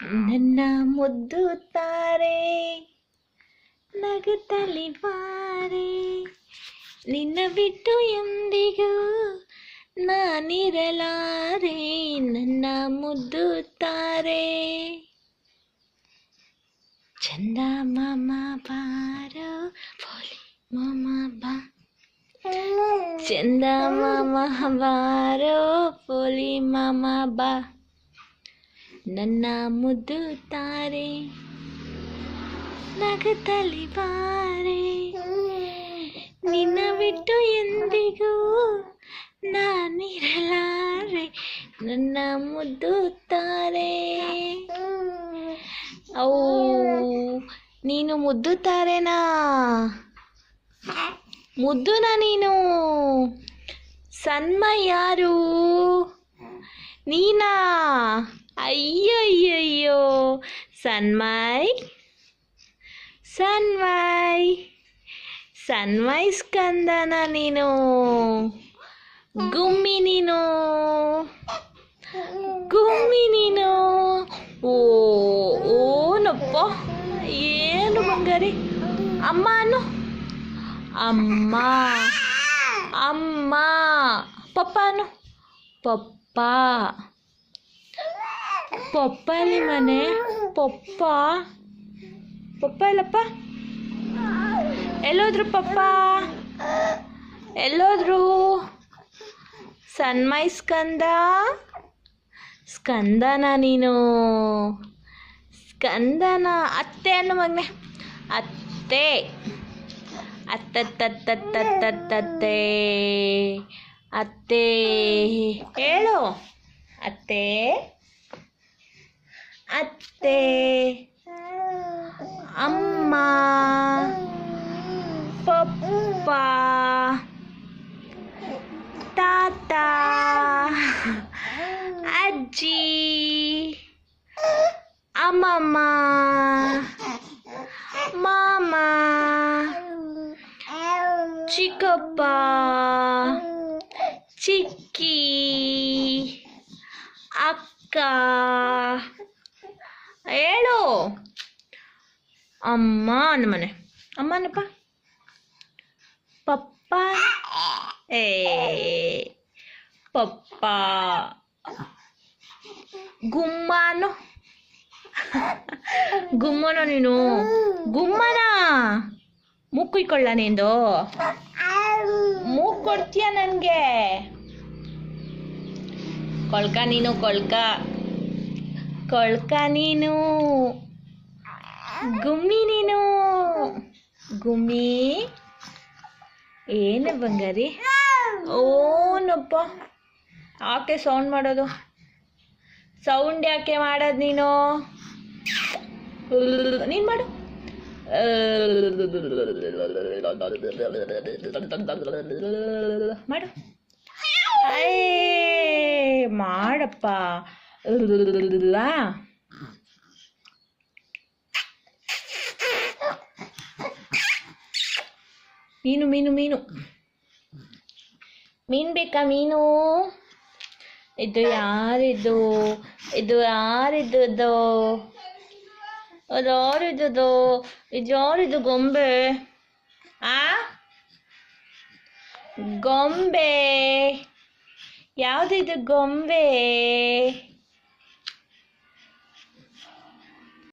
ನನ್ನ ಮುದ್ದು ತಾರೆ ನಗುತ್ತಲಿ ಬಾರೆ, ನಿನ್ನ ಬಿಟ್ಟು ಎಂದಿಗೂ ನಾನಿರಲಾರೆ. ನನ್ನ ಮುದ್ದು ತಾರೆ ಚಂದ ಮಾಮ ಬಾರೋ ಪೋಲಿ ಮಾಮ ಬಾ, ಚಂದ ಮಾಮ ಬಾರೋ ಪೋಲಿ ಮಾಮ ಬಾ. ನನ್ನ ಮುದ್ದು ತಾರೆ ನಗುತ್ತಲಿ ಬಾರೆ, ನಿನ್ನ ಬಿಟ್ಟು ಎಂದಿಗೂ ನಾನಿರಲಾರೆ. ನನ್ನ ಮುದ್ದು ತಾರೆ. ಓ ನೀನು ಮುದ್ದು ತಾರೆನಾ? ಮುದ್ದುನ ನೀನು? ಸನ್ಮೈ ಯಾರು? ನೀನಾ? ಅಯ್ಯಯ್ಯಯ್ಯೋ ಸನ್ಮೈ, ಸನ್ಮೈ, ಸನ್ಮೈ ಸ್ಕಂದನ ನೀನು? ಗುಮ್ಮಿ ನೀನು, ಗುಮ್ಮಿ ನೀನು. ಓನಪ್ಪ, ಏನು ಬಂಗಾರಿ? ಅಮ್ಮ ಅನ್ನು. ಅಮ್ಮ, ಅಮ್ಮ. ಪಪ್ಪ ಅನ್ನು. ಪಪ್ಪ, ಪಪ್ಪ ಅಲ್ಲಿ ಮನೆ. ಪಪ್ಪ, ಪಪ್ಪ ಇಲ್ಲಪ್ಪ. ಎಲ್ಲೋದ್ರು ಪಪ್ಪ? ಎಲ್ಲೋದ್ರು? ಸನ್ಮೈ ಸ್ಕಂದ, ಸ್ಕಂದನ ನೀನು? ಸ್ಕಂದನ. ಅತ್ತೆ ಅನ್ನು ಮಗನೆ. ಅತ್ತೆ, ಅತ್ತತ್ತತ್ತತ್ತತ್ತತ್ತೆ, ಅತ್ತೆ ಹೇಳು. ಅತ್ತೆ, ಅತ್ತೆ. ಅಮ್ಮ, ಪಪ್ಪ, ತಾತ, ಅಜ್ಜಿ, ಅಮ್ಮಮ್ಮ, ಮಾಮ, ಚಿಕ್ಕಪ್ಪ, ಚಿಕ್ಕಿ, ಅಕ್ಕ. ಹೇಳು. ಅಮ್ಮ ಅನ್ನ ಮನೆ. ಅಮ್ಮನಪ್ಪ. ಪಪ್ಪ. ಏ ಪಪ್ಪ. ಗುಮ್ಮನು. ಗುಮ್ಮನ ನೀನು? ಗುಮ್ಮನ. ಮೂಕು ಇಕ್ಕೊಳ್ಳ ನಿಂದು? ಮೂಗು ಕೊಡ್ತೀಯ ನನಗೆ? ಕೊಳ್ಕ ನೀನು, ಕೊಳ್ಕ, ಕೊಳ್ಕ ನೀನು. ಗುಮ್ಮಿ ನೀನು? ಗುಮ್ಮಿ. ಏನು ಬಂಗಾರಿ? ಓನಪ್ಪ, ಯಾಕೆ ಸೌಂಡ್ ಮಾಡೋದು? ಸೌಂಡ್ ಯಾಕೆ ಮಾಡೋದು ನೀನು? ನೀನು ಮಾಡು. ಮಾಡು. ಮಾಡಪ್ಪ. ಮೀನು, ಮೀನು, ಮೀನು. ಮೀನು ಬೇಕಾ? ಮೀನು. ಇದು ಯಾರಿದು? ಇದು ಯಾರಿದ್ದು? ಅದು ಯಾರಿದ್ದು? ಇದು ಯಾರಿದು? ಗೊಂಬೆ. ಆ ಗೊಂಬೆ ಯಾವ್ದಿದು? ಗೊಂಬೆ.